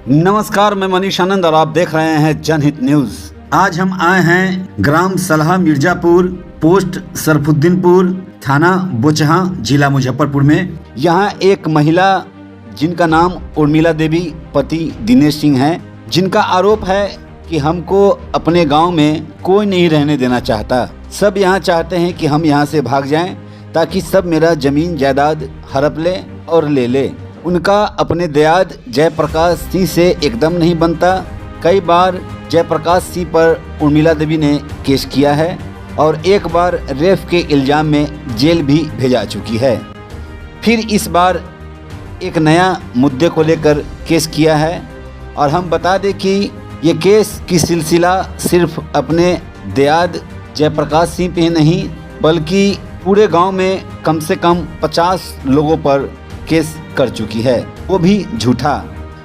नमस्कार, मैं मनीष आनंद और आप देख रहे हैं जनहित न्यूज। आज हम आए हैं ग्राम सलहा मिर्जापुर, पोस्ट सरफुद्दीनपुर, थाना बोचहा, जिला मुजफ्फरपुर में। यहाँ एक महिला जिनका नाम उर्मिला देवी, पति दिनेश सिंह है, जिनका आरोप है कि हमको अपने गांव में कोई नहीं रहने देना चाहता। सब यहाँ चाहते हैं कि हम यहाँ से भाग जाएं ताकि सब मेरा जमीन जायदाद हड़प ले और ले ले। उनका अपने दयाद जयप्रकाश सिंह से एकदम नहीं बनता। कई बार जयप्रकाश सिंह पर उर्मिला देवी ने केस किया है और एक बार रेप के इल्ज़ाम में जेल भी भेजा चुकी है। फिर इस बार एक नया मुद्दे को लेकर केस किया है और हम बता दें कि ये केस की सिलसिला सिर्फ अपने दयाद जयप्रकाश सिंह पे नहीं बल्कि पूरे गांव में कम से कम 50 लोगों पर केस कर चुकी है, वो भी झूठा।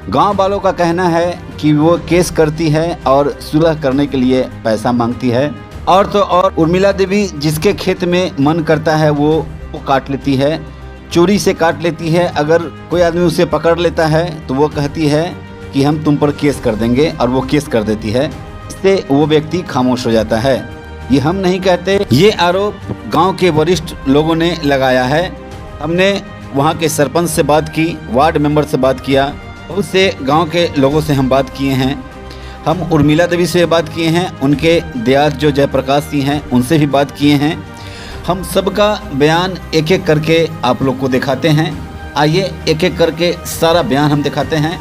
गांव वालों का कहना है कि वो केस करती है और सुलह करने के लिए पैसा मांगती है। और तो और उर्मिला देवी जिसके खेत में मन करता है वो काट लेती है, चोरी से काट लेती है। अगर कोई आदमी उसे पकड़ लेता है तो वो कहती है कि हम तुम पर केस कर देंगे और वो केस कर देती है। इससे वो व्यक्ति खामोश हो जाता है। ये हम नहीं कहते, ये आरोप गांव के वरिष्ठ लोगों ने लगाया है। हमने वहाँ के सरपंच से बात की, वार्ड मेंबर से बात किया, बहुत से गांव के लोगों से हम बात किए हैं। हम उर्मिला देवी से बात किए हैं, उनके दयाद जो जयप्रकाश सिंह हैं उनसे भी बात किए हैं। हम सबका बयान एक एक करके आप लोग को दिखाते हैं। आइए एक एक करके सारा बयान हम दिखाते हैं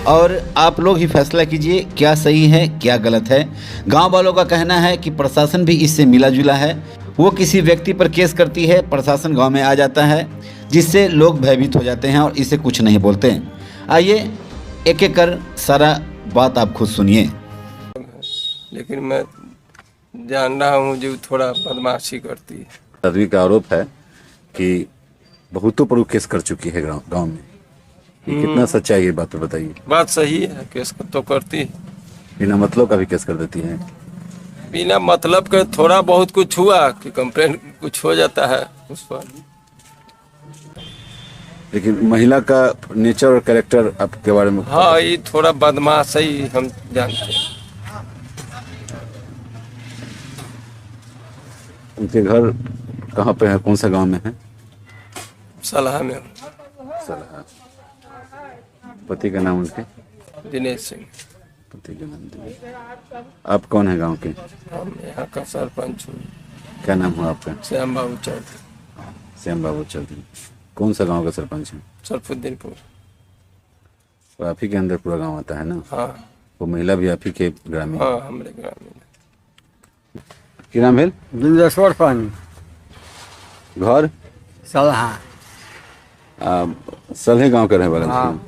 और आप लोग ही फैसला कीजिए क्या सही है क्या गलत है। गांव वालों का कहना है कि प्रशासन भी इससे मिला जुला है। वो किसी व्यक्ति पर केस करती है, प्रशासन गांव में आ जाता है, जिससे लोग भयभीत हो जाते हैं और इसे कुछ नहीं बोलते हैं। आइए एक एक कर सारा बात आप खुद सुनिए। लेकिन मैं जान रहा हूँ जो थोड़ा बदमाशी करती है। तभी का आरोप है कि बहुतों पर केस कर चुकी है गांव में। ये कितना सच्चाई है, बात तो बताइए। बात सही है, केस तो करती है, बिना मतलब का भी केस कर देती है। बिना मतलब के थोड़ा बहुत कुछ हुआ कि कंप्लेन कुछ हो जाता है उस पर। लेकिन महिला का नेचर और कैरेक्टर आपके बारे में? हाँ, ये थोड़ा बदमाश ही हम जानते हैं। उनके घर कहाँ पे है, कौन सा गांव में है? सलाह में। सलाह। पति का नाम उनके? दिनेश सिंह। पति का नाम दिनेश। आप कौन है गांव के? हम यहाँ का सरपंच हूँ। क्या नाम हुआ आपका? श्याम बाबू चौधरी। श्याम बाबू चौधरी। कौन सा गांव का सरपंच है? सरफुद्दीनपुर। तो आप ही के अंदर पूरा गांव आता है ना? हाँ। वो महिला भी आप ही के ग्रामीण? हाँ, हमारे ग्रामीण। क्या नाम है? बिंदेश्वर पानी। घर? सलहा। सलहे गांव के रहे वाला? हाँ।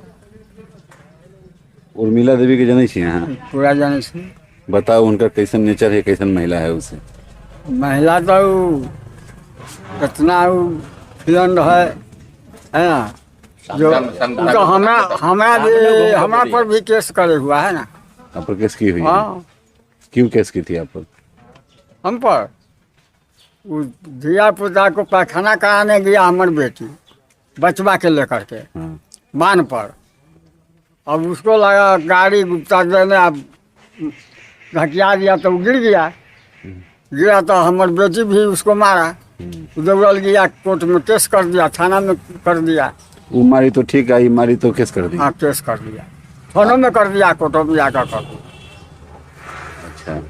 उर्मिला देवी के जने छिए हैं? पूरा जाने से। बताओ उनका कैसन नेचर है, कैसन महिला है उसे? महिला तो कितना फिल्म है ना, जो तो हमारा पर भी केस करे हुआ है ना। आप पर केस की हुई? हाँ। क्यों केस की थी आप पर? हम पर वो धिया पुता को पैखाना कराने गया हमारी बेटी बचवा के लेकर के। हाँ। मान पर अब उसको लगा गाड़ी गुप्ता देने, अब धकिया दिया तो वो गिर गया। गिरा तो हमारी बेटी भी उसको मारा। दौड़ल गया, कोर्ट में केस कर दिया, थाना में कर दिया। वो मारी तो ठीक है, मारी तो केस कर दिया? हाँ, केस कर दिया, थानों में कर दिया, कोर्टों में जाकर कर दिया। अच्छा,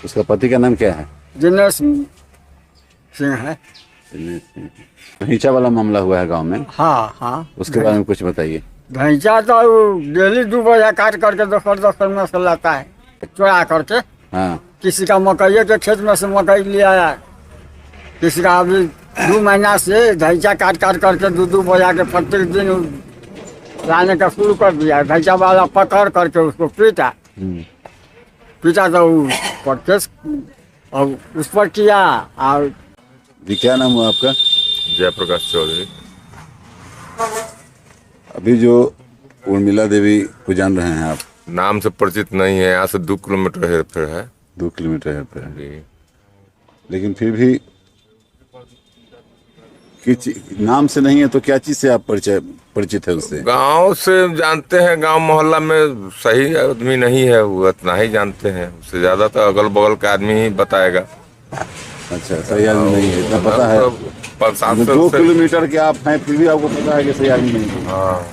उसका पति का नाम क्या है? दिनेश सिंह है। ढैंचा वाला मामला हुआ है गांव में? हाँ हाँ। उसके बारे में कुछ बताइए। ढैंचा तो डेली 2 बजे काट करके दोपहर में से लाता है, चुरा करके। हाँ। किसी का मकई के खेत में से मकई ले आया, किसी का अभी 2 महीना से ढैंचा काट करके 2 बजा के प्रत्येक दिन लाने का शुरू कर दिया। ढैंचा वाला पकड़ करके उसको पीटा तो पर केस और उस पर किया। और जी, क्या नाम हुआ आपका? जयप्रकाश चौधरी। अभी जो उर्मिला देवी को जान रहे हैं आप? नाम से परिचित नहीं है, यहाँ से 2 किलोमीटर है फिर है। 2 किलोमीटर है पे। लेकिन फिर भी नाम से नहीं है तो क्या चीज से आप परिचय परिचित है उससे? गांव से जानते हैं, गांव मोहल्ला में सही आदमी नहीं है वो, इतना ही जानते हैं। उससे ज्यादा तो अगल बगल का आदमी ही बताएगा। अच्छा, सही आदमी नहीं है, इतना पता है। 2 किलोमीटर के आप हैं फिर भी आपको पता है कि सही आदमी नहीं है। हाँ,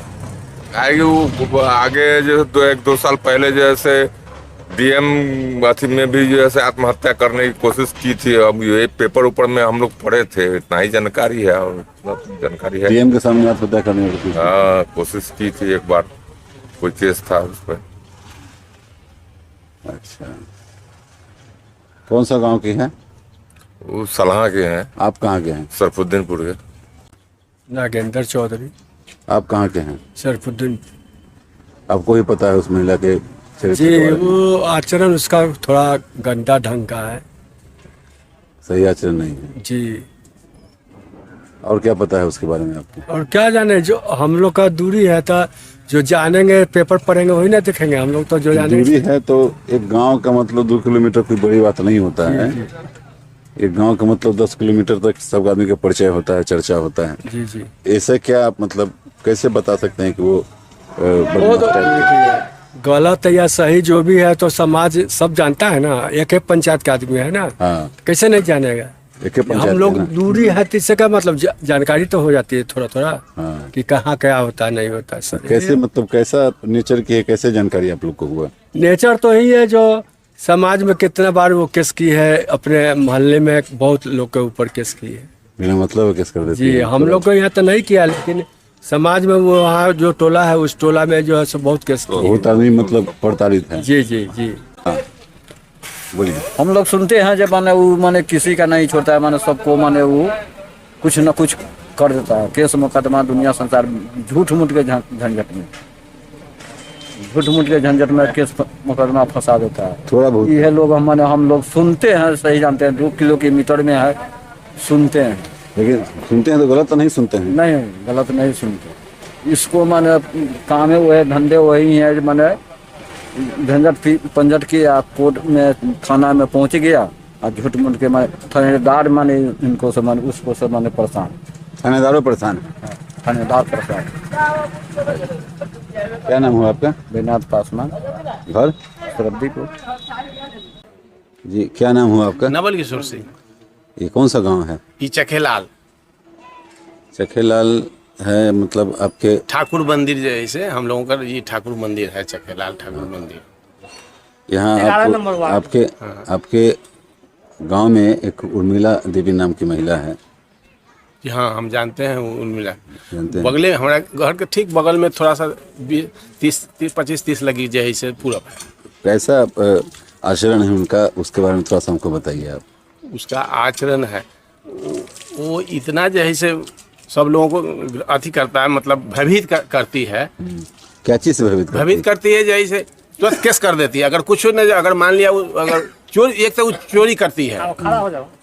आगे वो आगे जो 1-2 साल पहले जैसे डीएम अथी में भी जैसे आत्महत्या करने की कोशिश की थी। अब ये पेपर ऊपर में हम लोग पढ़े थे, इतना ही जानकारी है। और इतना जानकारी है, डीएम के सामने आत्महत्या करने की कोशिश। हाँ, कोशिश की थी एक बार, कोई केस था उस पर। अच्छा, कौन सा गांव की है? वो सलाह के हैं। आप कहाँ के हैं? सरफुद्दीनपुर के। नागेंद्र चौधरी। आप कहाँ के हैं? सरफुद्दीन। आपको ही पता है उस महिला के चरित्र जी, के बारे में? वो आचरण उसका थोड़ा गंदा ढंग का है। सही आचरण नहीं है जी। और क्या पता है उसके बारे में आपको? और क्या जाने, जो हम लोग का दूरी है तो जो जानेंगे पेपर पढ़ेंगे वही ना देखेंगे हम लोग, तो जो जानेंगे। दूरी है तो एक गांव का मतलब 2 किलोमीटर कोई बड़ी बात नहीं होता है। एक गांव का मतलब 10 किलोमीटर तक सब आदमी का परिचय होता है, चर्चा होता है। जी जी। ऐसे क्या आप मतलब कैसे बता सकते हैं कि वो बदमाश टाइप के? गलत या सही जो भी है तो समाज सब जानता है ना, एक एक पंचायत का आदमी है ना। हाँ, कैसे नहीं जानेगा? एक ही पंचायत हम के लोग ना? दूरी है तो इससे क्या मतलब, जानकारी तो हो जाती है थोड़ा थोड़ा। हाँ। कि कहाँ क्या होता है नहीं होता है सर। कैसे मतलब कैसा नेचर की है, कैसे जानकारी आप लोग को हुआ? नेचर तो यही है जो समाज में कितना बार वो केस की है, अपने मोहल्ले में बहुत लोग के ऊपर केस की है। बिना मतलब केस कर देती जी, है? हम लोग को यहाँ तो नहीं किया, लेकिन समाज में वो वहाँ जो टोला है उस टोला में जो है सो बहुत केस की है। बहुत आदमी मतलब प्रताड़ित है। जी जी जी। बोलिए। हम लोग सुनते हैं जब माने वो माने किसी का नहीं छोड़ता है, माने सबको माने वो कुछ न कुछ कर देता है। केस मुकदमा दुनिया संसार झूठ मूठ के झंझट में, झूठ मूठ के झंझट में केस मुकदमा फंसा देता है। थोड़ा बहुत यह लोग हम लोग सुनते हैं, सही जानते हैं 2 किलोमीटर में है, सुनते हैं। लेकिन सुनते हैं तो गलत तो नहीं सुनते हैं? नहीं, गलत नहीं सुनते। इसको माने काम है वही, धंधे वही है, माने झंझट पंझट की कोर्ट में थाना में पहुंच गया और झूठ मूठ के माने थानेदार माने इनको से माने उसको से माने परेशान, थानेदारों परेशान। थानेदार परेशान। क्या नाम हुआ आपका? बेनाथ पासवान, घर? सरद्दीपुर। जी, क्या नाम हुआ आपका? नवल किशोर सिंह। ये कौन सा गांव है? ये चखेलाल चखेलाल है, मतलब आपके ठाकुर मंदिर जैसे हम लोगों का ये ठाकुर मंदिर है, चखेलाल ठाकुर मंदिर। यहाँ आपके आपके गांव में एक उर्मिला देवी नाम की महिला है। जी हाँ, हम जानते हैं उर्मिला। जानते हैं? बगले हमारा घर के ठीक बगल में थोड़ा सा 25-30 लगी जैसे पूरा है। कैसा आचरण है उनका, उसके बारे में थोड़ा सा हमको बताइए आप। उसका आचरण है वो इतना जैसे सब लोगों को अथी करता है, मतलब भयभीत करती है। क्या चीज से भयभीत करती है, जैसे तुरंत केस कर देती है। अगर कुछ नहीं, अगर मान लिया अगर चोरी, एक तो वो चोरी करती है,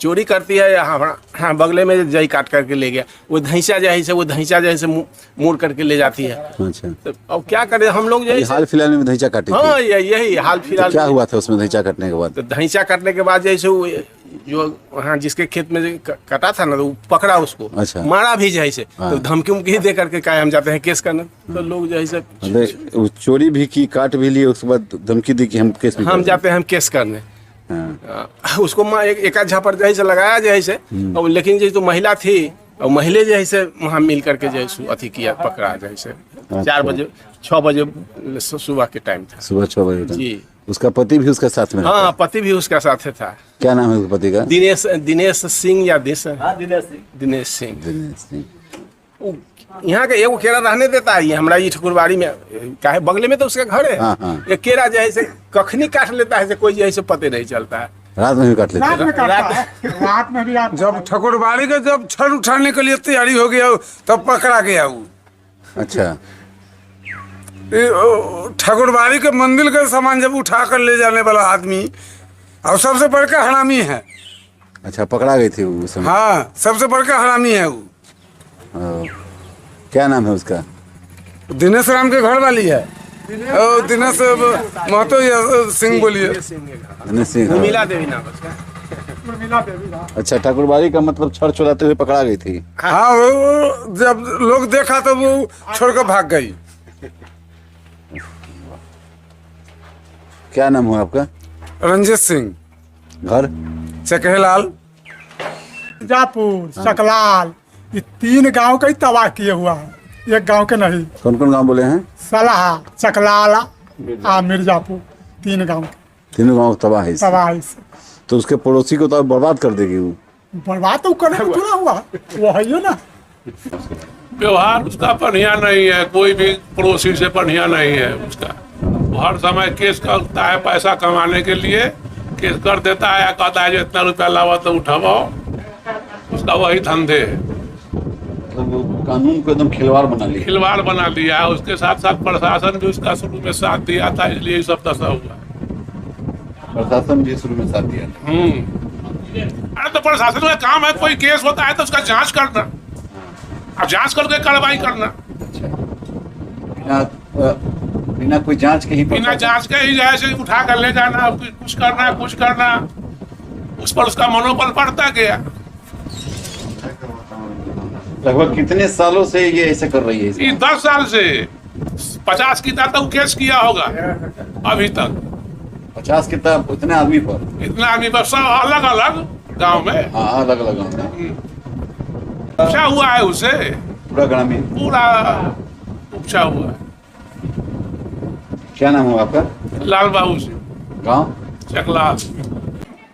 चोरी करती है। हाँ, बगले में जई काट करके ले गया, वो धैंचा जैसे वो धैंचा जैसे मोड़ करके ले जाती है। अच्छा, तो अब क्या करें हम लोग जैसे। हाल फिलहाल में धैंचा काटी थी? हाँ, यही हाल फिलहाल। तो क्या हुआ था उसमें धैंचा काटने के बाद? तो धैंचा काटने के बाद जैसे वो जो वहाँ जिसके खेत में कटा था ना, तो पकड़ा उसको। अच्छा। मारा भी जैसे। हाँ। तो धमकी उमकी दे करके क्या हम जाते हैं केस करने, तो लोग जैसे मतलब चोरी भी की, काट भी लिए, उसके बाद धमकी दी कि हम केस भी हम करेंगे। जाते हैं हम केस करने। हाँ। उसको एक झापर जैसे लगाया जैसे, और लेकिन जैसे तो महिला थी और महिले जैसे वहाँ मिल करके जैसे अथी किया, पकड़ा जैसे। 4 बजे 6 बजे सुबह के टाइम था। सुबह 6 बजे तक? जी। उसका पति भी उसके साथ में रहता हाँ, है? पति भी उसका साथ था। क्या नाम है उसके पति का? दिनेश सिंह या दिनेश सिंह। दिनेश सिंह। यहाँ के एगो केरा रहने देता है हमारा ये ठकुरबाड़ी में, काहे बगले में तो उसका घर है। हाँ, हाँ। एक केरा जैसे कखनी काट लेता है, कोई जैसे पते नहीं चलता है। रात में भी काट लेते हैं? रात में भी आप जब ठकुरबाड़ी का जब छड़ उठाने के लिए तैयारी हो गया तब पकड़ा गया वो। अच्छा, ठकुरबाड़ी के मंदिर का सामान जब उठा कर ले जाने वाला आदमी और सबसे बड़का हरामी है। अच्छा, पकड़ा गई थी वो उस समय? हाँ, सबसे बड़का हरामी है वो। क्या नाम है उसका? दिनेश राम के घर वाली है। और दिनेश महतो या सिंह बोलिए। दिनेश सिंह। उर्मिला देवी नाम है उसका। अच्छा, ठाकुरबाड़ी का मतलब छड़ चुराते हुए पकड़ा गई थी। हाँ वो जब लोग देखा तो वो छोड़ कर भाग गई। क्या नाम हुआ आपका? रंजीत सिंह, घर? चकहेलाल। मिर्जापुर, सकलाल, ये 3 गांव का ही तबाह किए हुआ है, एक गांव के नहीं। कौन कौन गांव बोले हैं? सलाहा, चकलाला और मिर्जापुर, 3 गांव तीनों गांव तबाह है इससे। तबाह से। तो उसके पड़ोसी को तो बर्बाद कर देगी वो। बर्बाद तो करने को चुना हुआ वो है ही ना। व्यवहार उसका बढ़िया नहीं है, कोई भी पड़ोसी से बढ़िया नहीं है उसका। वो हर समय केस करता है पैसा कमाने के लिए, केस कर देता है, कहता है जो इतना रुपया लावा तो उठाओ, उसका वही धंधे है। मतलब कानून को एकदम खिलवाड़ बना लिया। उसके साथ साथ प्रशासन भी उसका शुरू में साथ दिया था, इसलिए ये सब दशा हुआ। प्रशासन भी शुरू में साथ दिया था। अरे तो प्रशासन का काम है, कोई केस होता है तो उसका जांच करना, अब जांच करके कार्रवाई करना। बिना कोई जांच के ही जैसे उठा कर ले जाना, कुछ करना, उस पर उसका मनोबल बढ़ता गया। लगभग कितने सालों से ये ऐसे कर रही है? ये 10 साल से 50 की तक केस किया होगा अभी तक। 50 के तक इतने आदमी पर सब अलग अलग गांव में। हाँ, अलग अलग गाँव में उपचा हुआ है उसे, पूरा ग्रामीण पूरा उपचा हुआ है। क्या नाम हुआ आपका? लाल बाबू से, गाँव चकला।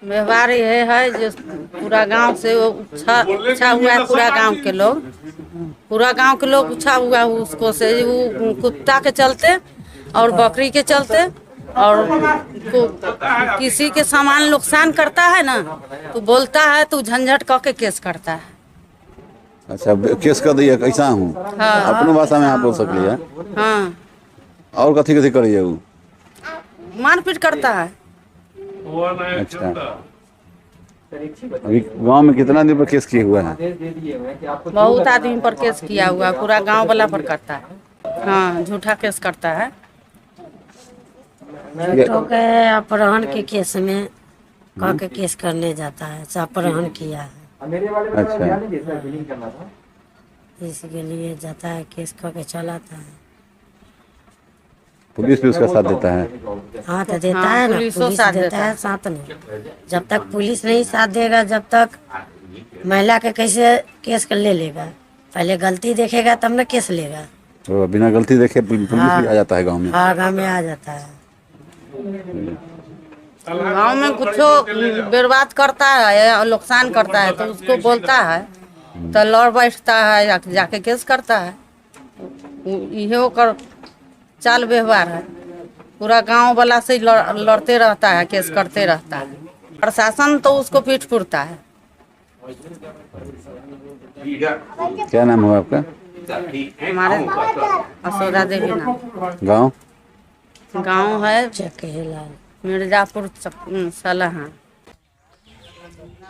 व्यवहार ये है जो पूरा गांव से वो उछा हुआ है, पूरा गांव के लोग उछा हुआ है उसको से, वो कुत्ता के चलते और बकरी के चलते, और किसी के सामान नुकसान करता है ना तो बोलता है तो झंझट करके केस करता है। अच्छा, केस कर दिया कैसा हूँ? हाँ। अपने भाषा में आप बोल सकलिए। हाँ। और कथी करिए? वो मारपीट करता है। अच्छा, अभी गांव में कितना दिन पर केस किए हुआ है? बहुत आदमी पर केस किया हुआ, पूरा गांव वाला पर करता है। हाँ, झूठा केस करता है। तो अपहरण के केस में कह के केस करने जाता है, अपहरण किया है। अच्छा, इसके लिए जाता है, केस कह के चलाता है। पुलिस भी उसका साथ देता है? हाँ तो देता है ना, पुलिस देता है साथ नहीं। जब तक पुलिस नहीं साथ देगा, जब तक महिला के कैसे केस कर ले लेगा? पहले गलती देखेगा तब ना केस लेगा। तो बिना गलती देखे पुलिस भी आ जाता है गांव में? हाँ, गाँव में आ जाता है। गांव में कुछ बर्बाद करता है, नुकसान करता है तो उसको बोलता है तो लड़ बैठता है, जाके केस करता है। ये ओकर चाल व्यवहार है, पूरा गांव वाला से लड़ते रहता है, केस करते रहता है। प्रशासन तो उसको पीठ पुरता है। क्या नाम हुआ आपका? हमारे असोदा देवी नाम। गांव है चकहेलाल, मिर्जापुर, सलाहा।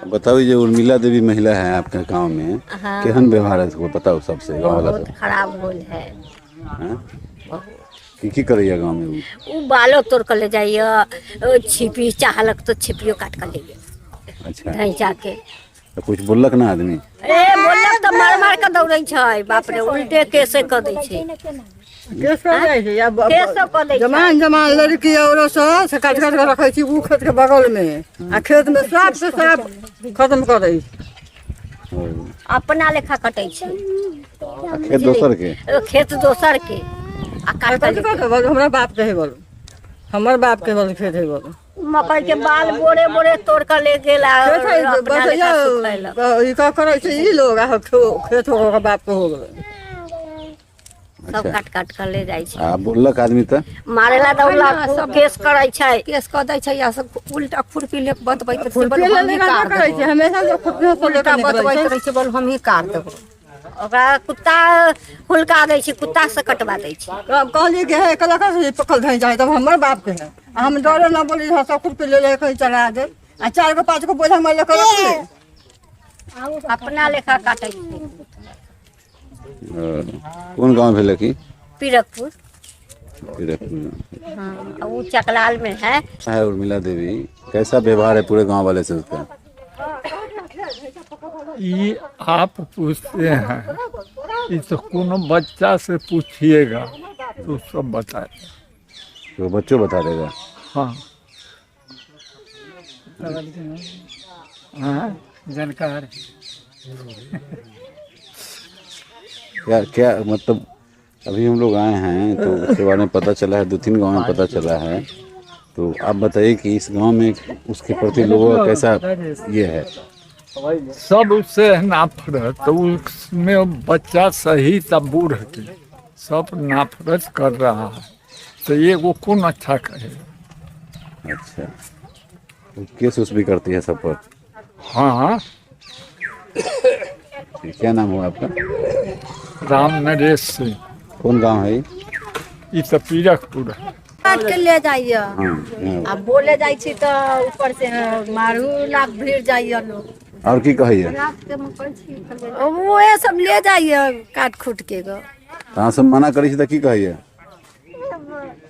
बताओ, ये उर्मिला देवी महिला है आपके गांव में, केहन व्यवहार है इसको बताओ सबसे? बहुत खराब बोल है। की करैया गांव में? वो बालो तोड़ कर ले जाइए, छिपी चाहलक तो छिपियो काट कर ले गए। अच्छा, ढैंचा के तो कुछ बोलक ना आदमी? बोलक तो मार मार के दौड़े छै, बाप रे, उल्टे केसे कर दै छै। केस कर जाइ छै या जमान लड़की औरो से काट काट के रखे छी ऊ खेत के बगल में, आ खेत में साफ से साफ खत्म कर दै छै। अपना लेखा कटै छै खेत दोसर के, आ काट बोलो हमरा बाप के है, बोलो हमर बाप के बोलो खेत है, बोलो मकई के बाल बोरे बोरे तोड़ कर ले गेला। ई का करे छै ई लोग, आ खेत हो बाप के हो गेल सब काट काट कर ले जाइ छै। आ बोलक आदमी त मारेला दौला केस करै छै, केस कर दै छै, या सब उल्टा खुरपी ले बतबै छै, करे छै हमेशा जो खुद से लेकर बतबै छै, बोल हम ही काट देबो। ओकरा कुत्ता हुलका दै छै, कुत्ता से कटवा दै छै। कहलिए कि है कला से पकड़ धै जाए, तब हमर बाप के है, हम डरे ना बोली सब खुरपी ले ले कहीं चला दे, आ 4 को 5 को बोझा मार लेकर अपना लेखा काटै छै। कौन गांव भेल की? पीरकपुर। हाँ, वो चकलाल में है। उर्मिला देवी, कैसा व्यवहार है पूरे गांव वाले से उसका? ये आप पूछते हैं, ये तो कोनो बच्चा से पूछिएगा तो सब बताएगा। तो बच्चों बता देगा। हाँ हाँ जानकार। क्या क्या मतलब अभी हम लोग आए हैं तो उसके बारे में पता चला है, 2-3 गांव में पता चला है, तो आप बताइए कि इस गांव में उसके प्रति लोगों का कैसा ये है। सब उससे नफरत, तो उसमें बच्चा सही तब बूढ़ की सब नफरत कर रहा है, तो ये वो कौन अच्छा कहेगा। अच्छा, तो केस उस भी करती है सब पर। हाँ क्या नाम हुआ आपका? राम नरेश सिंह। कौन गांव है ये तो पीरकपुर है। काट के ले जाइए। हाँ। अब बोले जाई छी तो ऊपर से मारू लाख भीड़ जाइए लोग। और की कहिए? वो ये सब ले जाइए काट खूट के गो। कहाँ से मना करी थी तो की कहिए?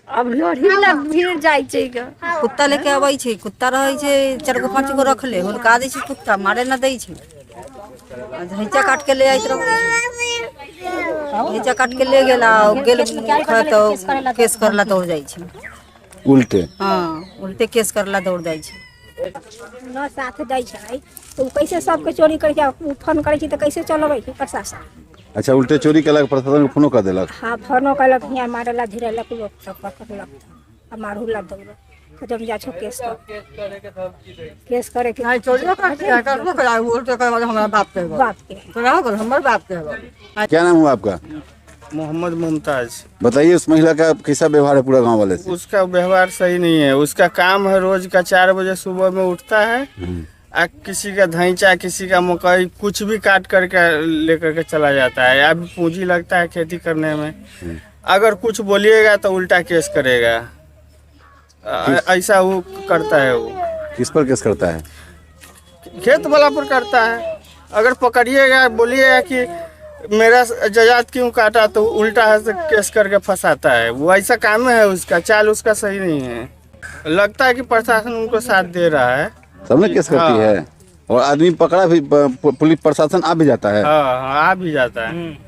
अब लोढ़ी लाख भीड़ जाई छै गो। कुत्ता लेके आबै छै, कुत्ता रहै छै 4 गो 5 गो रख ले, हुनका दै छै कुत्ता मारे न दै छै। धैचा काट के ले आइत रहै छै, धैचा काट के ले गेला गेल तो केस करला दौड़ जाई छै। उल्टे? हाँ उल्टे केस करला दौड़ जाई छै। न साथ दै छै तो कैसे सबके चोरी करके फोन करै छी तो कैसे चलबै छै प्रशासन। अच्छा, उल्टे चोरी केलक प्रशासन फोनो कर देलक। हाँ फोनो कलक, यहाँ मारला धीरेलक लोग सब पकड़लक आ मारूला दौड़ खत्म जा छो केस केस करे के नहीं चोरी करबो करा उल्टे कर हमरा बाप के तोरा हो हमर बाप के। क्या नाम हुआ आपका? मोहम्मद मुमताज। बताइए उस महिला का कैसा व्यवहार है पूरा गांव वाले से? उसका व्यवहार सही नहीं है। उसका काम है रोज का 4 बजे सुबह में उठता है, किसी का धैंचा किसी का मकई कुछ भी काट करके लेकर के चला जाता है। अब पूंजी लगता है खेती करने में, अगर कुछ बोलिएगा तो उल्टा केस करेगा। ऐसा वो करता है। वो किस पर केस करता है? खेत वाला पर करता है। अगर पकड़िएगा बोलिएगा कि मेरा जायदाद क्यों काटा तो उल्टा है से केस करके फंसाता है। वो ऐसा काम है उसका, चाल उसका सही नहीं है। लगता है कि प्रशासन उनको साथ दे रहा है। सबने केस करती है और आदमी पकड़ा भी, पुलिस प्रशासन आ भी जाता है। हाँ आ भी जाता है।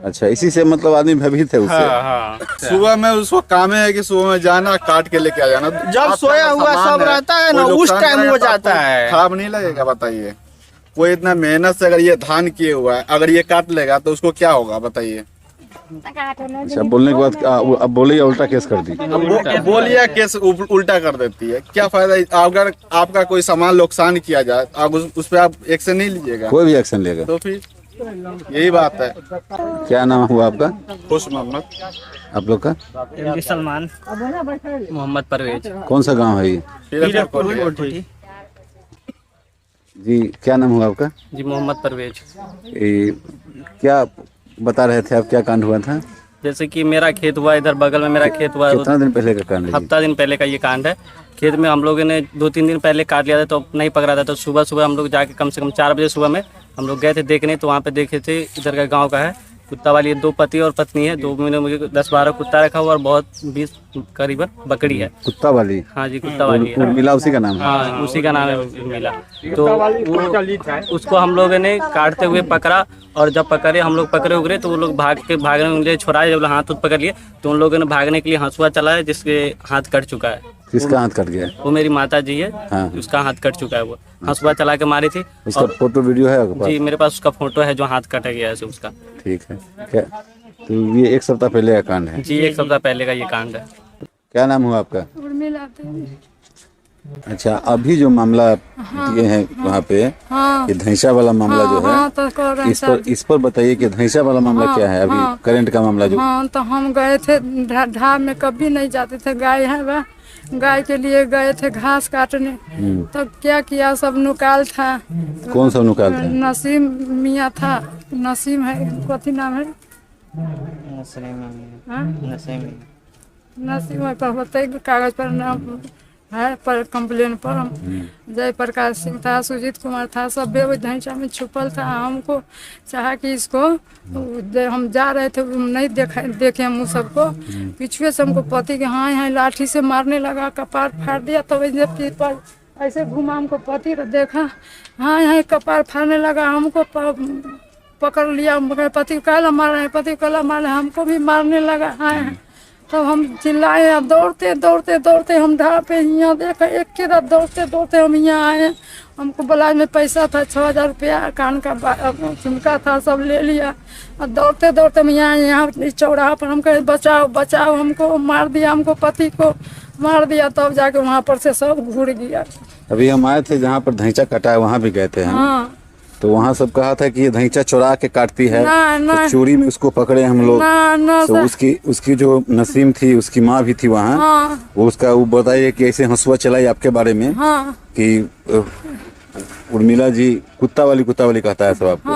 अच्छा, इसी से मतलब आदमी भयभीत है उससे। हाँ। सुबह में उसको काम है कि सुबह में जाना काट के लेके आ जाना। जब सोया हुआ सब रहता है ना उस टाइम हो जाता है। खराब नहीं लगेगा बताइए? कोई इतना मेहनत से अगर ये धान किए हुआ है, अगर ये काट लेगा तो उसको क्या होगा बताइए? अच्छा, बोलने के बाद अब बोलिए उल्टा केस कर दी। बोलिए केस उल्टा कर देती है। क्या फायदा? अगर आपका कोई सामान नुकसान किया जाए आप उस पर आप एक्शन नहीं लीजिएगा? कोई भी एक्शन लेगा तो फिर यही बात है। क्या नाम हुआ आपका? खुश मोहम्मद। आप लोग का? सलमान। मोहम्मद परवेज। कौन सा गांव है ये? जी क्या नाम हुआ आपका? जी मोहम्मद परवेज। क्या बता रहे थे आप, क्या कांड हुआ था? जैसे कि मेरा खेत हुआ इधर बगल में, मेरा खेत हुआ। कितना दिन पहले का कांड है? हफ्ता दिन पहले का ये कांड है। खेत में हम लोगों ने 2-3 दिन पहले काट लिया था तो नहीं पकड़ा था, तो सुबह सुबह हम लोग जाके कम से कम 4 बजे सुबह में हम लोग गए थे देखने। तो वहाँ पे देखे थे इधर का गाँव का है, कुत्ता वाली 2 पति और पत्नी है। 2 महीने मुझे 10-12 कुत्ता रखा हुआ और बहुत 20 करीबन बकरी है। कुत्ता वाली? हाँ जी कुत्ता वाली है। उर्मिला उसी का नाम है? हाँ उसी का नाम है उर्मिला। तो उसको हम लोगों ने काटते हुए पकड़ा और जब पकड़े हम लोग पकड़े उगरे तो वो लोग भागने में मुझे छुड़ाए। जब हाथ पकड़ लिए तो उन लोगों ने भागने के लिए हंसुआ चलाया जिसके हाथ कट चुका है। किसका हाथ कट गया? वो मेरी माता जी है। हाँ। उसका हाथ कट चुका है। वो हंसुआ चला के मारी थी। उसका फोटो वीडियो है आपके पास? जी मेरे पास उसका फोटो है जो हाथ कटा गया है उसका। ठीक है। क्या तो ये 1 सप्ताह पहले का कांड है? जी 1 सप्ताह पहले का ये कांड है। क्या नाम हुआ आपका? अच्छा, अभी जो मामला दिए हैं वहाँ पे, ये धैंसा वाला मामला जो है, इस पर बताइए कि धैंसा वाला मामला क्या है अभी करंट का मामला जो? हाँ तो हम गए थे ढाब में, कभी नहीं जाते थे। गाय है वह, गाय के लिए गए थे घास काटने। तो क्या किया, सब नुकाल था। कौन सा नुकाल था? नसीम मियाँ था। नसीम है, कथी नाम है? नसीम है पर होते कागज पर नाम है, पर कंप्लेन पर हम जयप्रकाश सिंह था, सुजीत कुमार था, सब ढांचा में छुपल था। हमको चाहा कि इसको हम जा रहे थे नहीं देखे हम सबको, पीछे से हमको पति के हाँ यहाँ लाठी से मारने लगा, कपार फाड़ दिया। तो पर ऐसे घुमा हमको पति तो देखा, हाँ यहाँ कपार फाड़ने लगा, हमको पकड़ लिया, मगर पति कहला मार रहे हैं, पति कहला मार रहे हैं, हमको भी मारने लगा। हाँ तब हम चिल्लाए, अब दौड़ते दौड़ते दौड़ते हम ढाल पे यहाँ देखा, एक के रात दौड़ते दौड़ते हम यहाँ आए। हमको ब्लाउज में पैसा था 6000 रुपया, कान का झुमका था, सब ले लिया। और दौड़ते दौड़ते हम यहाँ चौराहा पर हम कहे बचाओ बचाओ, हमको मार दिया, हमको पति को मार दिया। तब जाके वहाँ पर से सब घूर गया। अभी हम आए थे जहाँ पर धैंचा कटा है, वहाँ भी गए थे हम। हाँ तो वहाँ सब कहा था कि ये धैंचा चुरा के काटती है। ना, तो चोरी में उसको पकड़े हम लोग। तो उसकी जो नसीम थी, उसकी माँ भी थी वहाँ। हाँ। वो बताइए कि ऐसे हंसुआ चलाई आपके बारे में। हाँ। कि उर्मिला जी कुत्ता वाली कहता है सब आपको।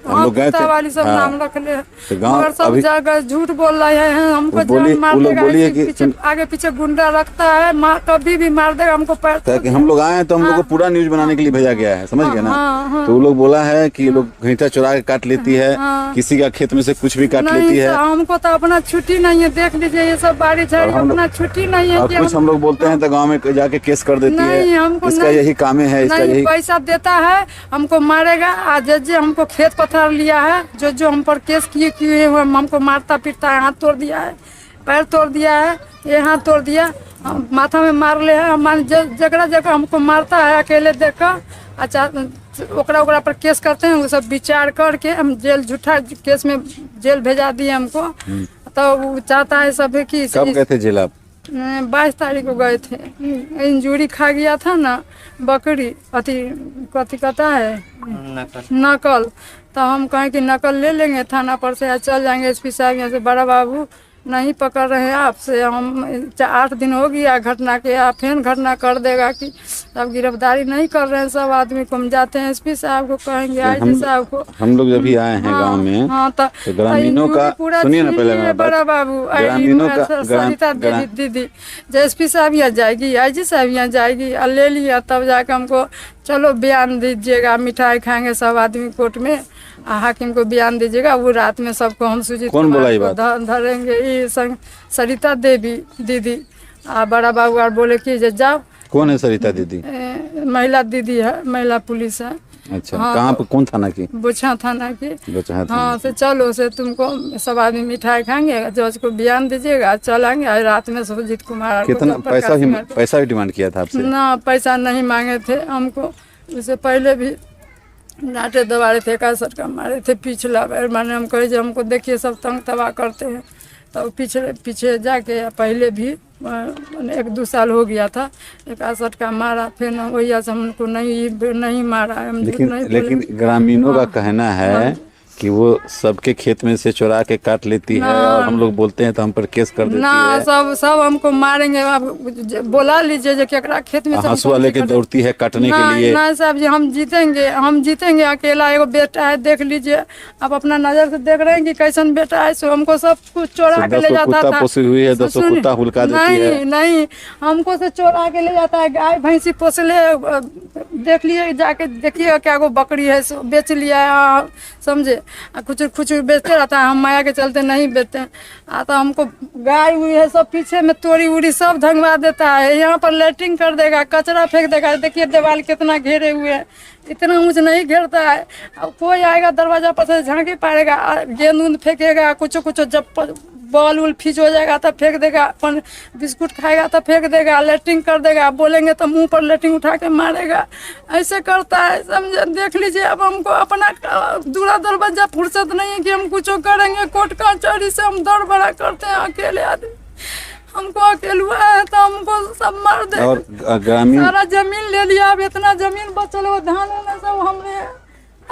हम लोग गए थे, वाली सब नाम रख ले, तो गाँव सब जगह झूठ बोल रहे हैं, हमको बोलिए कि आगे पीछे गुंडा रखता है, माँ कभी भी मार देगा हमको। ताकि हम लोग आए हैं तो हम लोग को पूरा न्यूज बनाने के लिए भेजा गया है, समझ गए ना। तो वो लोग बोला है कि ये लोग घंटा चुरा के काट लेती है, किसी का खेत में से कुछ भी काट लेती है। हमको तो अपना छुट्टी नहीं है, देख लीजिए ये सब बाड़ी झाड़ी, अपना छुट्टी नहीं है। कुछ हम लोग बोलते हैं तो गाँव में जाके केस कर देती है, इसका यही काम है, इसका यही पैसा देता है, हमको मारेगा। आज हमको खेत पथर लिया है, जो हम पर केस किए हुए, हमको मारता पीटता है, हाथ तोड़ दिया है, पैर तोड़ दिया है, ये हाथ तोड़ दिया, माथा में मार ले है। हमारे जगह जगह हमको मारता है, अकेले देखकर। अच्छा ओकरा पर केस करते हैं, वो सब विचार करके हम जेल, झूठा केस में जेल भेजा दिए हमको। तो वो चाहता है सब कि कब गए थे जेल आप? 22 तारीख को गए थे। इंजूरी खा गया था ना बकरी, कथी कहता है नकल। तो हम कहें कि नकल ले लेंगे थाना पर से, चल जाएंगे एसपी साहब यहाँ से, बड़ा बाबू नहीं पकड़ रहे आपसे, हम 8 दिन हो गया घटना के, आप फिर घटना कर देगा कि अब गिरफ्तारी नहीं कर रहे हैं सब आदमी को। हम जाते हैं एसपी साहब को, कहेंगे आईजी साहब को। हम लोग जब भी आए हैं गांव में, हाँ, तो ग्रामीणों का सुनिए ना पहले बड़ा बाबू, सरिता दीदी, एसपी साहब यहाँ जाएगी, आईजी साहब यहाँ जाएगी, ले लिया। तब जाके हमको चलो बयान दीजिएगा, मिठाई खाएंगे सब आदमी कोर्ट में, हाकिम को बयान दीजिएगा। वो रात में सबको हम सुजीत कुमार धरेंगे, ये सरिता देवी दीदी। बड़ा बाबू और बोले कि जाओ। कौन है सरिता दीदी? महिला दीदी है, महिला पुलिस है। अच्छा, कहाँ पे, कौन थाना की? बोछा थाना की। हाँ, से चलो से तुमको सब आदमी मिठाई खाएंगे, जज को बयान दीजिएगा, चलेंगे। रात में सुजीत कुमार कितना पैसा भी डिमांड किया था आपसे? ना, पैसा नहीं मांगे थे हमको, उससे पहले भी डांटे दबाड़े थे, का सरकार मारे थे पिछला बार। मैंने हम कहे जो हमको देखिए सब तंग तबाह करते हैं। तो पीछे जाके पहले भी 1-2 साल हो गया था, एक 61 का मारा, फिर वही से हमको नहीं मारा। लेकिन ग्रामीणों का कहना है कि वो सबके खेत में से चुरा के काट लेती है, और हम लोग बोलते हैं तो हम पर केस कर देती है। सब हमको मारेंगे। आप बोला लीजिए जो केकरा खेत में हंसुआ लेके दौड़ती है काटने के लिए। ना साहब जी, हम जीतेंगे अकेला। एगो बेटा है, देख लीजिए आप अपना नजर से देख रहे हैं कि कैसन बेटा है। सो हमको सब कुछ चोरा के ले जाता था। पोसी हुई है, 10 कुत्ता हुलका देती है। नहीं, हमको से चोरा के ले जाता है। गाय भैंसी पोस ले, देख लिए जाके देखिए क्या गो बकरी है, बेच लिया है, समझे। कुछ बेचते रहता है, हम माया के चलते नहीं बेचते हैं। तो हमको गाय हुई है, सब पीछे में तोड़ी उड़ी सब धंगवा देता है। यहाँ पर लेटरिंग कर देगा, कचरा फेंक देगा। देखिए दीवार कितना घेरे हुए हैं, इतना ऊंच नहीं घेरता है। अब कोई आएगा दरवाजा पर से झांकी पाएगा, गेंद उंद फेंकेगा, कुछ जब बॉल उल फीज हो जाएगा तो फेंक देगा, अपन बिस्कुट खाएगा तो फेंक देगा, लेटरिंग कर देगा। बोलेंगे तो मुंह पर लेटरिंग उठा के मारेगा, ऐसे करता है, समझे। देख लीजिए अब हमको अपना दूरा दरवाजा फुर्सत नहीं है कि हम कुछ करेंगे। कोर्ट कचहरी से हम दौड़ बड़ा करते हैं, अकेले आदमी, हमको अकेलुआ है तो हमको सब मार दे। और ग्रामीण सारा जमीन ले लिया, अब इतना जमीन बचल वो धान सब हमने,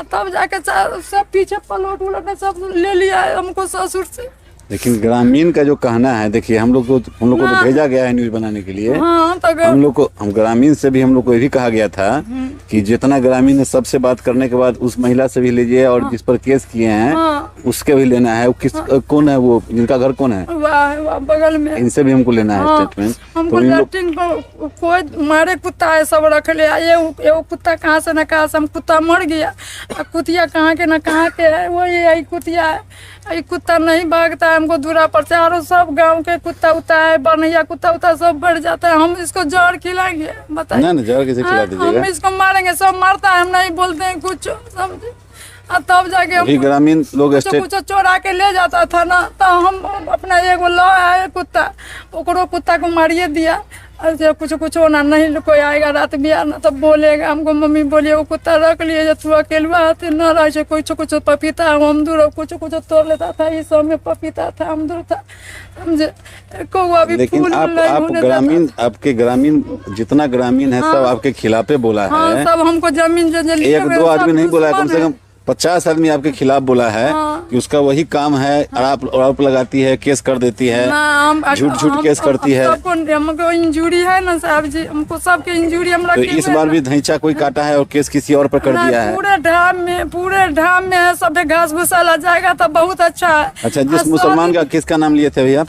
तब जाके सब पीछे पलट उलट सब ले लिया है हमको ससुर से। लेकिन ग्रामीण का जो कहना है, देखिए हम लोग को तो भेजा गया है न्यूज बनाने के लिए। हाँ, तो हम ग्रामीण से भी हम लोग को ये भी कहा गया था कि जितना ग्रामीण है सबसे बात करने के बाद उस महिला से भी लीजिए, और जिस पर केस किए हैं उसके भी लेना है। कौन है वो, जिनका घर कौन है? वाह, बगल में, इनसे भी हमको लेना है स्टेटमेंट। हमको कोई मारे कुत्ता है सब रख ले। ये कुत्ता कहाँ से न कहाँ से, हम कुत्ता मर गया, कुतिया कहाँ के न कहाँ के है, वो यही कुतिया है। ये कुत्ता नहीं भागता है हमको दूरा पर से, और सब गांव के कुत्ता उता है, बनैया कुत्ता उता सब बढ़ जाता है। हम इसको जहर खिलाएंगे बताइए? ना जहर कैसे खिला दीजिएगा? हम इसको मारेंगे, सब मारता है, हम नहीं बोलते हैं कुछ, समझे? और तब जाके हम ग्रामीण लोग कुछ चोरा के ले जाता था ना, तो हम अपना एगो ला है कुत्ता, ओकरो कुत्ता को मारिए दिया। और जो कुछ होना नहीं, कोई आएगा रात बिहार ना तब बोलेगा हमको, मम्मी बोलिए वो कुत्ता रख लिए, तू अकेलवा हाथे न रहे, कुछ पपीता अमदूर कुछ तोड़ लेता था, इस सब में पपीता था अमदूर था, समझे? लेकिन आप ग्रामीण, आपके ग्रामीण जितना ग्रामीण है सब आपके खिलाफे बोला है। सब हमको जमीन एक दो आदमी नहीं बोला है, कम से कम 50 आदमी आपके खिलाफ बोला है कि उसका वही काम है, आरोप लगाती है, केस कर देती है, झूठ केस करती है। हमको इंजूरी है ना साहब जी, हमको सबके इंजूरी हम तो इस बार भी धैंचा कोई काटा है और केस किसी और पर कर दिया है। पूरे ढाम में सब घास भूसा लग जाएगा तो बहुत अच्छा है। अच्छा, जिस मुसलमान का किसका नाम लिए थे भैया आप?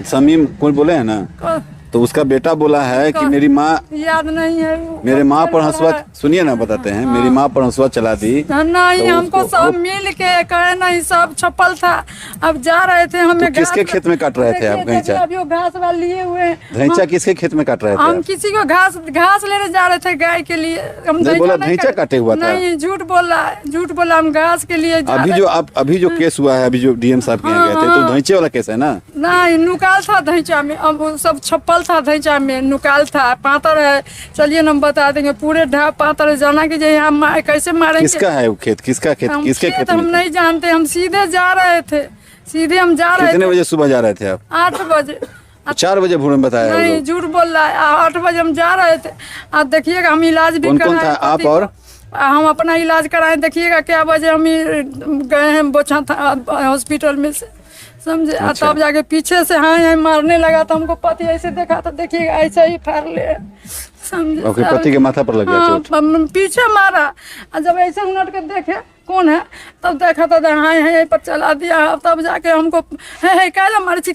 समीम कोई बोले है ना, तो उसका बेटा बोला है कि मेरी माँ, याद नहीं है, मेरे माँ पर हंसुआ, सुनिए ना बताते हैं, मेरी माँ पर हंसुआ चला दी। नहीं, हमको सब मिल के कहे नहीं, सब छपल था। अब जा रहे थे हमें, तो किसके खेत में काट रहे थे आप धैंचा? अभी वो घास वाला लिए हुए। धैंचा किसके खेत में काट रहे थे? हम किसी को घास लेने जा रहे थे गाय के लिए। हम बोला धैंचा काटे हुआ था? नहीं, झूठ बोला, हम घास के लिए। अभी जो केस हुआ है, अभी जो डीएम साहब के यहाँ गए थे, तो धैंचे वाला केस है ना? नहीं, नुकाल था धैंचा में, अब सब छप्पल था धैंचा में, नुकाल था, पातर है। चलिए हम बता देंगे, पूरे ढा पातर है, जाना की हम कैसे मारेंगे? किसका है वो खेत? किसके खेत? हम नहीं जानते, हम सीधे जा रहे थे, सीधे हम जा रहे थे। कितने बजे सुबह जा रहे थे आप? 8 बजे। 4 बजे भोर में बताया? नहीं, झूठ बोल रहा है, 8 बजे हम जा रहे थे। आप देखिएगा, हम इलाज भी कौन था आप और हम अपना इलाज कराए, देखिएगा क्या बजे हम गए हैं बोछा हॉस्पिटल में से, समझे? अच्छा। तब जाके पीछे से हाँ मारने लगा, तो हमको पति ऐसे देखा, तो देखिएगा ऐसा ही फाड़ ले, समझे? पति के माथा पर लग गया चोट? पीछे मारा, और जब ऐसे उलट के देखे कौन है, तब देखा तो हाँ यहीं पर चला दिया। तब जाके हमको है काला मारी,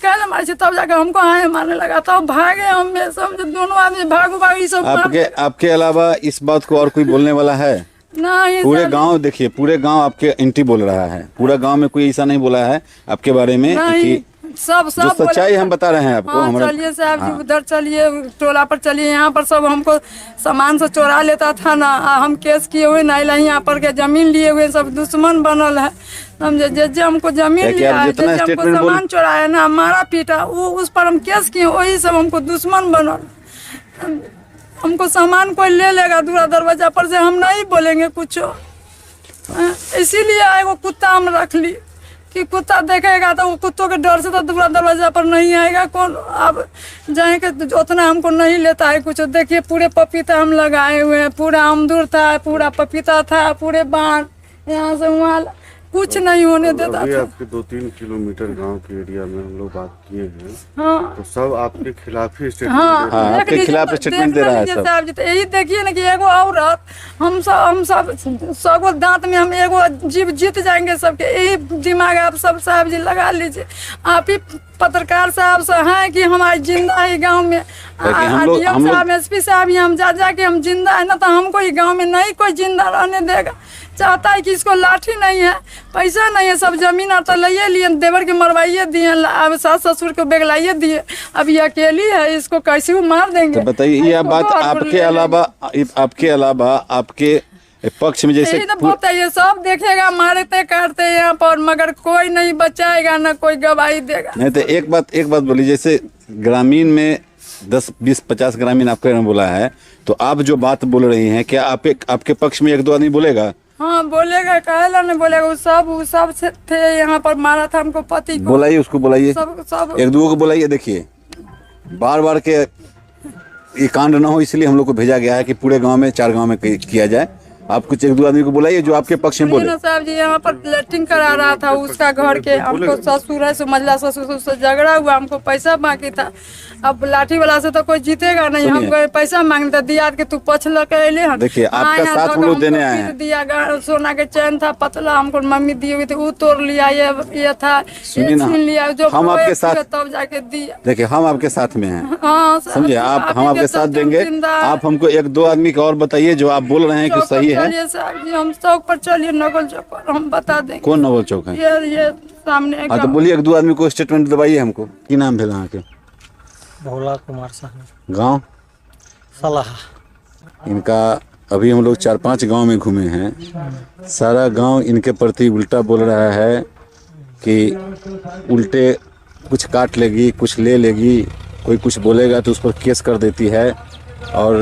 तब जाके हमको हाँ मारने लगा, तब भागे हम, समझे? दोनों आदमी भाग सब। आपके अलावा इस बात को और कोई बोलने वाला है? नहीं, पूरे गांव, देखिए पूरे गांव आपके एंटी बोल रहा है, पूरा गांव में कोई ऐसा नहीं बोला है आपके बारे में कि सब जो सच्चाई हम बता रहे हैं आपको। हाँ, चलिए साहब जी, उधर चलिए, टोला पर चलिए, यहाँ पर सब हमको सामान से चोरा लेता था ना, हम केस किए हुए ना, यहाँ पर के जमीन लिए हुए सब दुश्मन बनल है, समझे? जे हमको जमीन लिया है, जे हमको सामान चोराया ना, मारा पीटा, वो उस पर हम केस किए, वही सब हमको दुश्मन बनल। हमको सामान कोई ले लेगा दूरा दरवाजा पर से, हम नहीं बोलेंगे कुछ। इसीलिए एगो कुत्ता हम रख ली कि कुत्ता देखेगा तो वो कुत्तों के डर से तो दूरा दरवाजा पर नहीं आएगा कौन। अब जाएंगे उतना हमको नहीं लेता है कुछ। देखिए पूरे पपीता हम लगाए हुए हैं, पूरा अमदूर था, पूरा पपीता था, पूरे बाढ़ यहाँ से वहाँ कुछ नहीं होने देता था। आपके 2-3 किलोमीटर गांव के एरिया में हम लोग बात किए हैं, हाँ, तो सब आपके खिलाफ ही स्टेटमेंट आपके खिलाफ स्टेटमेंट दे रहा है सब। तो यही देखिए ना कि एगो औरत, हम सब 100 दांत में हम एगो जीव जीत जाएंगे सबके, यही दिमाग आप सब साहब जी लगा लीजिए। आप ही पत्रकार साहब से हैं कि हमारे जिंदा है गांव में, डीएम साहब एसपी साहब ही हम जा के हम जिंदा है ना, तो हमको ये गांव में नहीं कोई जिंदा रहने देगा। चाहता है कि इसको लाठी नहीं है, पैसा नहीं है, सब जमीन तो ले लिए, देवर के मरवाइए दिए, अब सास ससुर को बेगलाइए दिए, अब ये अकेली है, इसको कैसे वो मार देंगे? तो बताइए ये बात आपके अलावा आपके पक्ष में जैसे ये सब देखेगा, मारते काटते यहाँ पर, मगर कोई नहीं बचाएगा, ना कोई गवाही देगा। नहीं तो एक बात बोली, जैसे ग्रामीण में 10-20-50 ग्रामीण आपके बोला है, तो आप जो बात बोल रही हैं, क्या आपके पक्ष में 1-2 आदमी बोलेगा? हाँ बोलेगा, कहला नहीं बोलेगा, वो सब थे यहाँ पर, मारा था हमको पति को। बुलाइए उसको, बुलाइए, सब 1-2 को बुलाइए। देखिए बार के ये कांड ना हो, इसलिए हम लोग को भेजा गया है कि पूरे गांव में 4 गांव में किया जाए। आप कुछ 1-2 आदमी को बुलाइए जो आपके पक्ष में बोले। साहब जी यहाँ पर लेटरिंग करा रहा था उसका घर के, हमको ससुर है, समझला ससुर से झगड़ा हुआ, हमको पैसा बाकी था। अब लाठी वाला से तो कोई जीतेगा नहीं, हमको पैसा मांगता, दिया कि तू पछल के ले। देखिए आपका साथ हम लोग देने आए हैं। दिया सोना के चैन था पतला, हमको मम्मी दी हुई थी, वो तोड़ लिया, ये था छीन लिया, जो हम आपके साथ तब जाके दिया। देखिए हम आपके साथ में हैं, हाँ समझे आप, हम आपके साथ देंगे। आप हमको 1-2 आदमी को और बताइए जो आप बोल रहे हैं कि सही है। चलिए साहब जी, हम चौक पर चलिए, नगल चौक पर, हम बता देंगे। कौन नगल चौक है? ये सामने हाँ तो बोलिए एक दो आदमी को स्टेटमेंट दबाइए हमको। की नाम भेल अहाँ के? भोला कुमार साहब, गाँव सलाह। इनका अभी हम लोग 4-5 गांव में घूमे हैं। सारा गांव इनके प्रति उल्टा बोल रहा है कि उल्टे कुछ काट लेगी, कुछ ले लेगी, कोई कुछ बोलेगा तो उस पर केस कर देती है और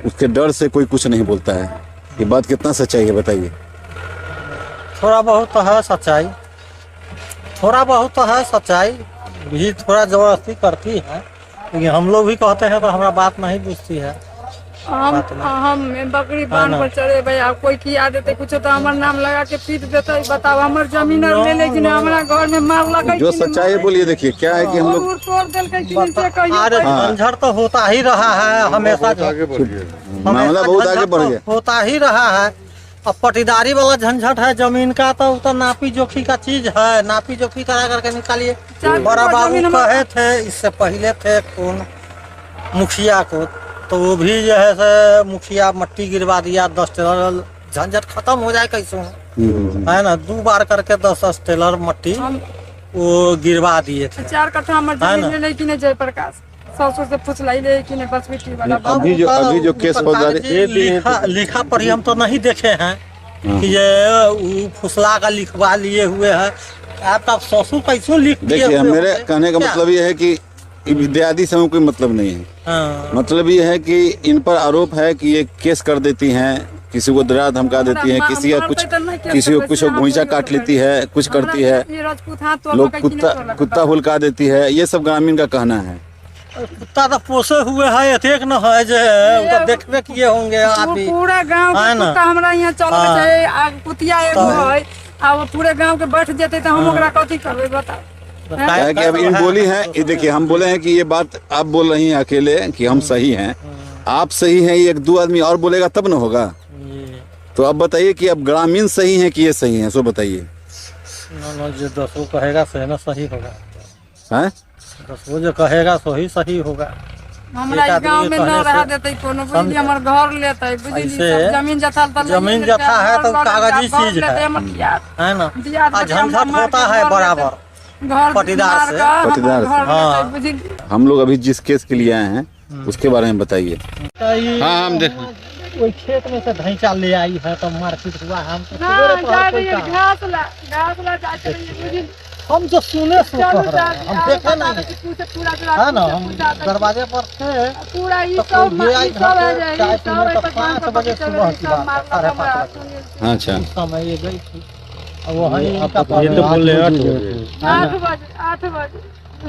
उसके डर से कोई कुछ नहीं बोलता है। ये बात कितना सच्चाई है बताइए? थोड़ा बहुत तो है सच्चाई, थोड़ा बहुत तो है सच्चाई भी, थोड़ा जबरदस्ती करती है, लेकिन हम लोग भी कहते हैं तो हमारा बात नहीं बुझती है। हम बकरी बांध पर चढ़े भैया, कोई किया देते कुछ तो हमार नाम लगा के पीट देते। बताओ हमार जमीन ले लेकिन हमारा घर में मार लगा। जो सच्चाई है बोलिए। देखिए क्या है कि हम लोग अरे झंझट तो होता ही रहा है हमेशा, मामला बहुत आगे बढ़ गया, होता ही रहा है। अब पटीदारी वाला झंझट है जमीन का, तो नापी जोखी का चीज है, नापी जोखी करा करके निकालिए। बड़ा बाबू कहे थे इससे पहले थे कौन मुखिया को, तो वो भी जो है से मुखिया मट्टी गिरवा दिया 10 टेलर, झंझट खत्म हो जाए कैसे है ना। 2 बार करके 10 टेलर मट्टी वो गिरवा दिए थे। 4 कट्ठा हमारे जमीन लेकिन जयप्रकाश ससुर से पूछ लाई लेकिन बस बेटी वाला। अभी जो केस हो जा रही लिखा पढ़ी हम तो नहीं देखे हैं कि ये फुसला का लिखवा लिए हुए है। आपका ससुर कैसे लिख दिए? देखिए मेरे कहने का मतलब ये है कि इत्यादि से कोई मतलब नहीं है। मतलब ये है कि इन पर आरोप है कि ये केस कर देती हैं, किसी को डरा धमका देती है, किसी को कुछ घुइचा काट लेती है, कुछ करती है, लोग कुत्ता हुलका देती है। ये सब ग्रामीण का कहना है। कुत्ता तो पोसे हुए है, एक न है जो देखबे किए होंगे आप भी। पूरा गांव कुत्ता हमरा यहाँ चल जाए, कुतिया एगो है, अब पूरे गांव के बैठ जेते तो हम ओकरा कथी करबे बताओ। है कि अब इन बोली है, ये देखिए हम बोले हैं कि ये बात आप बोल रही हैं अकेले कि हम सही हैं, आप सही हैं, ये 1-2 आदमी और बोलेगा तब न होगा। तो अब बताइए कि अब ग्रामीण सही हैं कि ये सही हैं, सो बताइए। जो 10 कहेगा सही ना सही होगा, हैं 10 जो कहेगा सही सही होगा। हमरा गांव में न रह देते कोनो, बुझली हमर घर लेते, बुझली सब जमीन जथा त जमीन जथा है तो कागजी चीज है ना। झंझट होता है बराबर पटीदार से। हाँ हम लोग अभी जिस केस के लिए आए हैं उसके बारे में बताइए। हाँ हम देख कोई खेत में से ढैंचा ले आई है तो मारपीट हुआ। हम हम जो सुने हम देखे नहीं है ना, हम दरवाजे पर थे तो ये आई घर चाय पीने तो 5 बजे सुबह की बात, 5:30 बजे। अच्छा समय ये गई थी वही ये तो बोले 8 बजे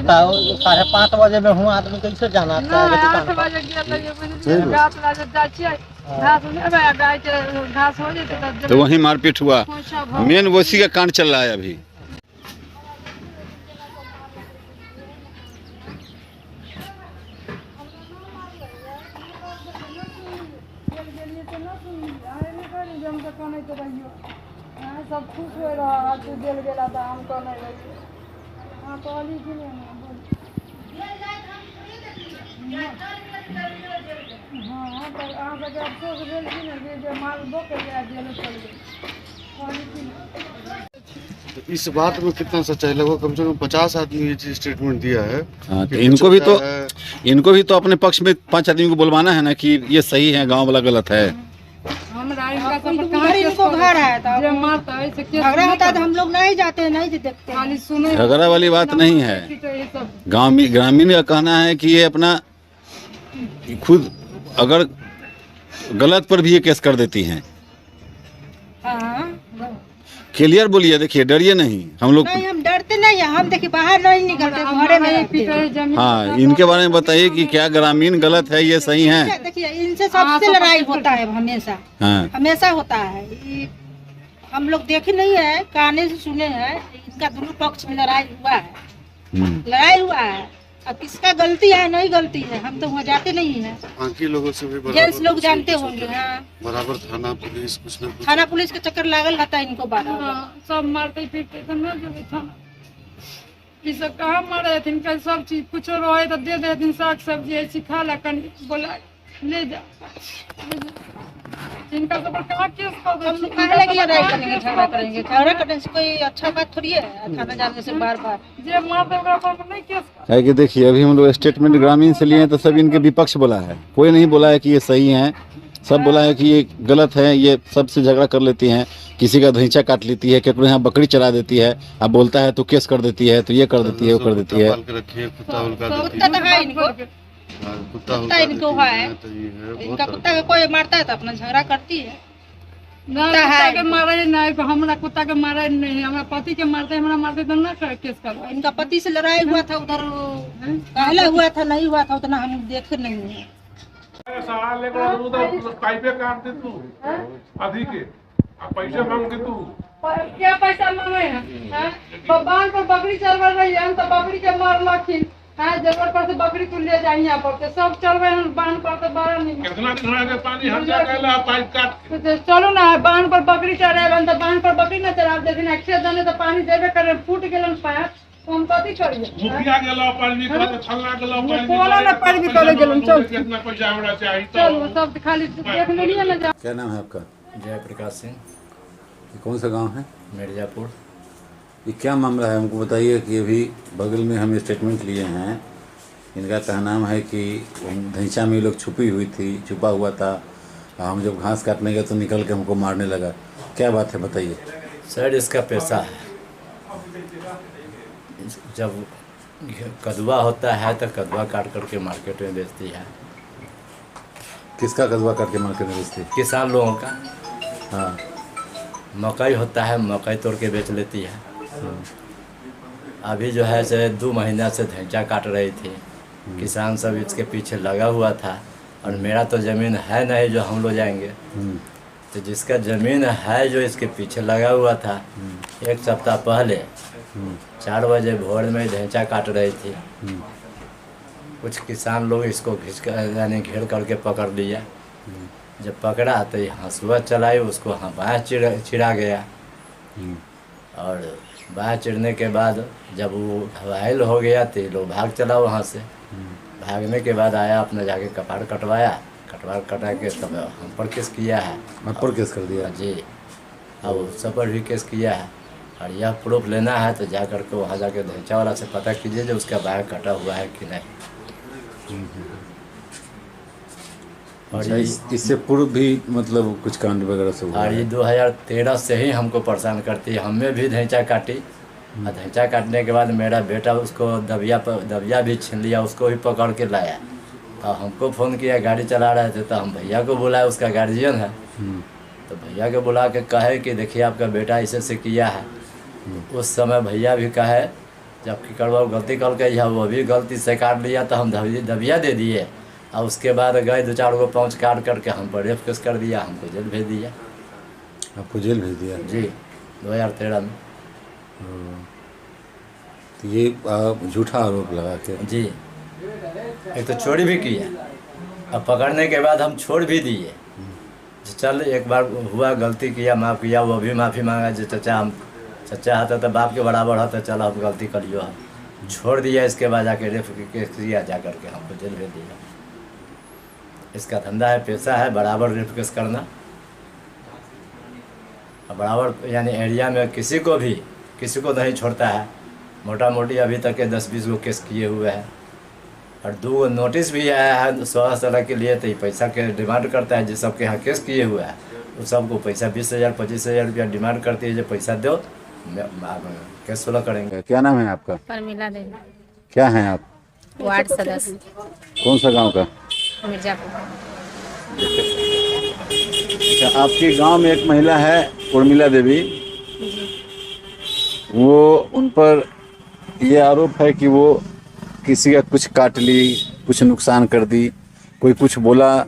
5:30 बजे में हूँ। आदमी कैसे जाना? 8 बजे घास हो जाते तो वहीं मारपीट हुआ। मेन वैसी का कांड चल रहा है अभी। सब खुश हो रहा तू दिल गेला तो हम कहने लगे। हाँ कहली कि नहीं हाँ तो अहाँ सबके अफसोस भेल कि नहीं जे माल बोके जेल चल गए। इस बात में कितना सच्चाई? लगभग कम से कम 50 आदमी ये स्टेटमेंट दिया है। हाँ तो इनको भी तो अपने पक्ष में 5 आदमी को बुलवाना है ना कि ये सही है, गांव वाला गलत है। इनको घर है झगड़ा होता है तो हम लोग नहीं जाते, नहीं देखते। झगड़ा वाली बात नहीं है। ग्रामीण का कहना है कि ये अपना खुद अगर गलत पर भी ये केस कर देती हैं। क्लियर बोलिए, देखिए डरिए नहीं। हम लोग नहीं, हम डरते नहीं है, हम देखिए बाहर नहीं निकलते, घरे में रहते। हाँ इनके बारे में बताइए कि क्या ग्रामीण गलत है ये सही है? देखिए इनसे सबसे लड़ाई होता है हमेशा। हाँ हमेशा होता है। हम लोग देखे नहीं है, काने से सुने हैं, इनका दोनों पक्ष में लड़ाई हुआ है। लड़ाई हुआ है। अब किसका गलती है नहीं गलती है हम तो वहाँ जाते नहीं है। बाकी लोगों से भी जेंट्स लोग जानते होंगे। हाँ बराबर थाना पुलिस कुछ न कुछ, थाना पुलिस के चक्कर लागल रहता है इनको बार। सब मारते पीटते तो न जबे थाना। ई सब कहाँ मारे हथिन का सब चीज कुछ रहे तो दे देथिन, साग सब्जी ऐसी खा ला कनी बोला ले जा। इनका सब कहाँ केस कर दो। हम लोग कहाँ लगी लड़ाई करेंगे, झगड़ा करेंगे? झगड़ा करने से कोई अच्छा बात थोड़ी है, थाना जाने से बार बार। जे मार देगा पर नहीं केस है कि देखिए अभी हम लोग स्टेटमेंट ग्रामीण से लिए हैं तो सब इनके विपक्ष बोला है, कोई नहीं बोला है कि ये सही है, सब बोला है कि ये गलत है, ये सबसे झगड़ा कर लेती हैं, किसी का धैंचा काट लेती है, केकरो यहाँ बकरी चरा देती है, अब बोलता है तो केस कर देती है, तो ये कर देती है, वो कर देती है। कुत्ता तो है इनको, कुत्ता इनको है, इनका कुत्ता का कोई मारता है तो अपना झगड़ा करती है। कुत्ता के मारा ही नहीं, हमारा कुत्ता के मारा ही नहीं, हमारा पति के मारते हमारा मारते तो ना केस करो। इनका पति से लड़ाई हुआ था उधर, पहले हुआ था नहीं हुआ था उतना हम देखे नहीं है। सवाल लेकर तो पाइपे काट दे तू आधी के, अब पैसे मांग के तू क्या पैसा मांगे हैं? बांध पर बकरी चलवा रही है, हम तो बकरी के मार लखी है, जरूरत पर से बकरी को ले जाए यहाँ पर सब चल रहे हैं, बांध पर तो बारह नहीं। कितना दिन हो गया पानी हर जगह पाइप काट के चलो ना, बांध पर बकरी चढ़े तो बांध पर बकरी न चढ़ा देते, अक्षय जाने तो पानी देवे करे, फूट गए पाइप, हम कथी करिए? मुखिया गेला पानी कर, छल्ला गेला पानी कोना ना पानी करे गेलन, चल कितना पैसा हमरा चाहिए चलो सब खाली देख लेलिए ना। जा क्या नाम है आपका? जयप्रकाश सिंह। ये कौन सा गांव है? मिर्जापुर। ये क्या मामला है हमको बताइए कि अभी बगल में हम स्टेटमेंट लिए हैं, इनका कहना है कि धैंचा में ये लोग छुपी हुई थी, छुपा हुआ था, हम जब घास काटने गए तो निकल के हमको मारने लगा, क्या बात है बताइए? सर इसका पैसा है, जब कदुआ होता है तो कदुआ काट करके मार्केट में बेचती है। किसका कदुआ काट के मार्केट में बेचती है? किसान लोगों का। हाँ। मकई होता है, मकई तोड़ के बेच लेती है। अभी जो है से 2 महीना से धैंचा काट रही थी, किसान सब इसके पीछे लगा हुआ था, और मेरा तो ज़मीन है नहीं जो हम लोग जाएंगे, तो जिसका ज़मीन है जो इसके पीछे लगा हुआ था, 1 सप्ताह पहले 4 बजे भोर में धैंचा काट रही थी, कुछ किसान लोग इसको घिस कर यानी घेर करके पकड़ लिया, जब पकड़ा तो ये हंसुआ चलाई, उसको बाँह चिरा गया, और बाँह चिरने के बाद जब वो घायल हो गया तो ये लोग भाग चला वहाँ से, भागने के बाद आया अपने जाके कपाड़ कटवाया, कटा के तब हम पर केस किया है। आप पर केस कर दिया? जी, अब सब पर भी केस किया है, और यह प्रूफ लेना है तो जा करके वहाँ जाके धैंचा वाला से पता कीजिए जो उसका बाँह कटा हुआ है कि नहीं। और इससे पूर्व भी मतलब कुछ कांड वगैरह से हुआ? और ये 2013 से ही हमको परेशान करती है, हमें भी धैंचा काटी, और धैंचा काटने के बाद मेरा बेटा उसको दबिया भी छीन लिया, उसको भी पकड़ के लाया, और हमको फ़ोन किया, गाड़ी चला रहे थे तो हम भैया को बुलाया, उसका गार्जियन है, तो भैया को बुला के कहे कि देखिए आपका बेटा ऐसे से किया है। उस समय भैया भी कहे जब कि करवा गलती कर के या वो भी गलती से काट लिया तो हम दबिया दे दिए, और उसके बाद गए 2-4 गो पाँच काट करके हम पर रेप केस कर दिया, हमको जेल भेज दिया। आपको जेल भेज दिया? जी, 2013 में। तो ये झूठा आरोप लगा के? जी, एक तो चोरी भी किया, अब पकड़ने के बाद हम छोड़ भी दिए, चल एक बार हुआ गलती किया, माफ़ किया, वो भी माफ़ी मांगा, जो चचा आता तो बाप के बराबर होता, चलो अब गलती करियो, हम छोड़ दिया। इसके बाद जाके रेप केस किया, जा करके हमको जेल भेज दिया। इसका धंधा है, पैसा है, बराबर रेप केस करना, बराबर यानी एरिया में किसी को नहीं छोड़ता है। मोटा मोटी अभी तक के 10-20 गो केस किए हुए हैं, और 2 नोटिस भी आया है 16 साल के लिए, तो ये पैसा के डिमांड करता है, जिस सबके यहाँ केस किए हुए हैं वो सबको पैसा 20,000-25,000 रुपया डिमांड करती है, जो पैसा दो केस सुलह करेंगे। क्या नाम है आपका? परमिला देवी। क्या हैं आप? वार्ड सदस्य। कौन सा गांव का? मिर्जापुर। अच्छा, आपके गांव में एक महिला है उर्मिला देवी, वो उन पर ये आरोप है कि वो किसी का कुछ काट ली, कुछ नुकसान कर दी, कोई कुछ बोला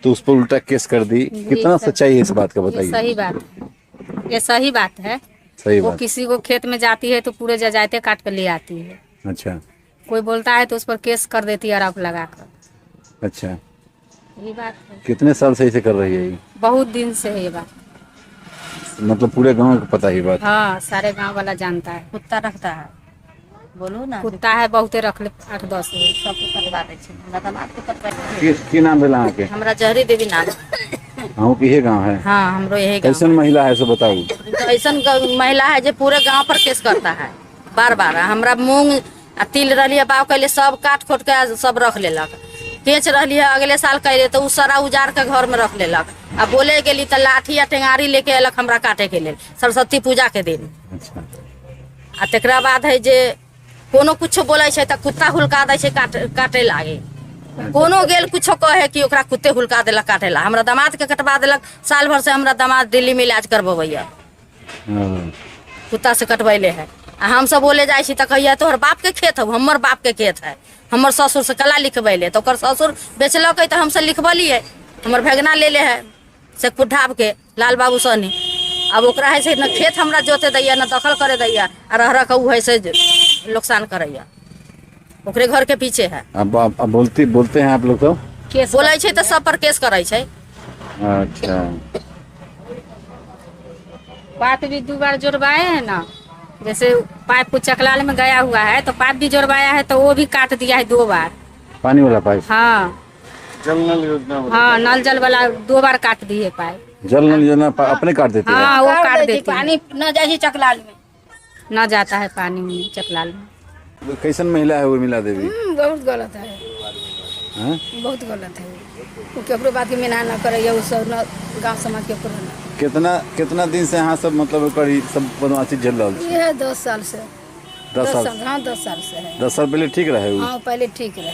तो उस पर उल्टा केस कर दी, कितना सच्चाई है इस बात का बताइए? सही बात, ये सही बात है। सही वो बात। किसी को खेत में जाती है तो पूरे जजायते काट कर ले आती है। अच्छा। कोई बोलता है तो उस पर केस कर देती है आरोप लगाकर। अच्छा, ये बात है। कितने साल से इसे कर रही है ये? बहुत दिन से है ये बात। मतलब पूरे गांव को पता ही बात? हाँ, सारे गांव वाला जानता है। कुत्ता रखता है, बोलो ना। कुत्ता है, बहुते रख ले, 8-10 है। सब कटवा दे छै, हमरा त नाम के कटवा की नाम भेल अहाँ के? हमरा जहरी देवी नाम। गाँव की है गाँव है। हाँ हमरो यही गाँव। कैसन महिला है सो बताओ। तो ऐसा महिला है जो पूरे गांव पर केस करता है बार बार। हमरा मूंग आ तिल रही बाव कैले सब काट खोट के सब रख लेलक। केच रही अगले साल कैले तो उ सारा उजाड़ के घर में रख लेलक। आ बोले गेली तो लाठी या टेंगारी लेके अयलक हमरा काटे के लेल सरस्वती पूजा के दिन। आ तकरा बाद है जे कोनो कुछो बोले छै तो कुत्ता हुलका दै छै काटे लागे। कोनो गेल कुछो कहे कि ओकरा कुत्ते हुलका देलक काटे ला। हमरा दामाद के कटवा देलक। साल भर से हमरा दामाद दिल्ली में इलाज करबैया कुत्ता से कटवैले है। आ हम सब बोले जाए छी तो कहिया तोहर बाप के खेत है। हमर बाप के खेत है। हमर ससुर से कला लिखबैले तो ओकर ससुर बेचलक तो हमसे लिखबलिए। हमर भगना ले है शेखपुर ढाब के लाल बाबू सनी। अब ओकरा है से न खेत हमरा जोते दैया न दखल करे दैया। आ रह के उ है से नुकसान करैया। ओकरे घर के पीछे है। अब बोलते हैं आप लोग तो केस बोले छै तो सब पर केस करे छै। अच्छा पाइप भी 2 बार जोड़वाए है ना। जैसे पाइप को चकलाल में गया हुआ है तो पाइप भी जोड़वाया है तो वो भी काट दिया है 2 बार। पानी वाला पाइप। हाँ जल नल योजना। हाँ नल जल वाला 2 बार काट दिए पाइप। जल नल योजना अपने काट देते हैं। हाँ वो काट देती है। पानी न जाए चकलाल में न जाता है पानी में चकलाल में। तो कैसन महिला है उर्मिला देवी। बहुत गलत है। हाँ? बहुत गलत है। वो केकरो बात के मिना न करे उ सब न गांव समाज के पुराना। कितना दिन से यहाँ सब मतलब करी सब बदमाशी झेल रहा है। ये है 10 साल से। 10 साल। हाँ 10 साल से है। 10 साल पहले ठीक रहे। हाँ पहले ठीक रहे।